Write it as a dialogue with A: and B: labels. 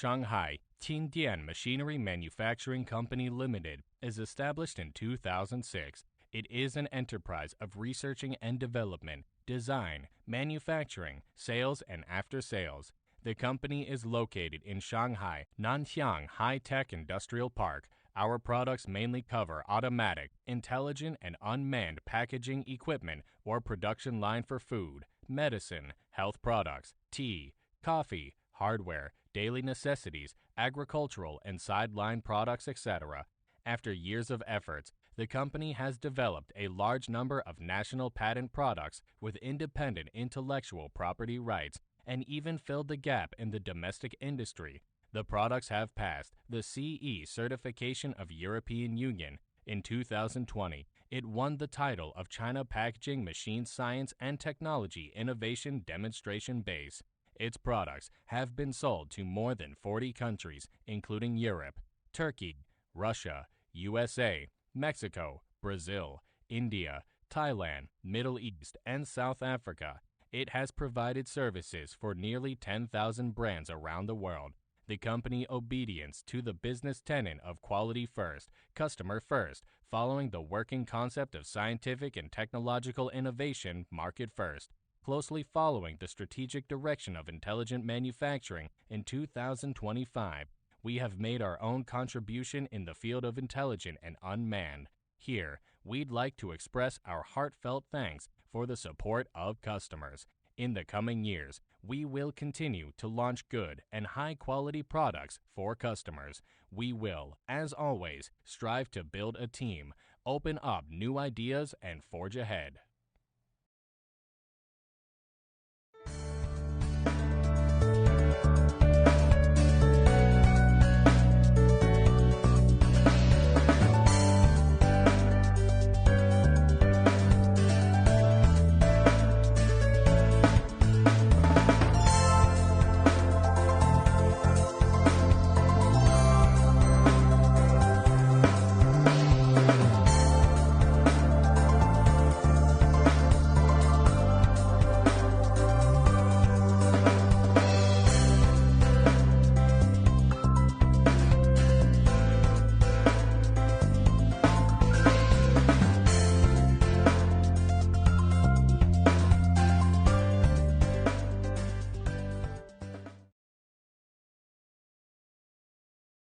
A: Shanghai Qindian Machinery Manufacturing Company Limited is established in 2006. It is an enterprise of researching and development, design, manufacturing, sales, and after-sales. The company is located in Shanghai, Nanxiang High-Tech Industrial Park. Our products mainly cover automatic, intelligent, and unmanned packaging equipment or production line for food, medicine, health products, tea, coffee, hardware, daily necessities, agricultural and sideline products, etc. After years of efforts, the company has developed a large number of national patent products with independent intellectual property rights and even filled the gap in the domestic industry. The products have passed the CE certification of European Union. In 2020, it won the title of China Packaging Machine Science and Technology Innovation Demonstration Base. Its products have been sold to more than 40 countries, including Europe, Turkey, Russia, USA, Mexico, Brazil, India, Thailand, Middle East, and South Africa. It has provided services for nearly 10,000 brands around the world. The company obedience to the business tenet of quality first, customer first, following the working concept of scientific and technological innovation, market first, closely following the strategic direction of intelligent manufacturing in 2025. We have made our own contribution in the field of intelligent and unmanned. Here, we'd like to express our heartfelt thanks for the support of customers. In the coming years, we will continue to launch good and high-quality products for customers. We will, as always, strive to build a team, open up new ideas, and forge ahead.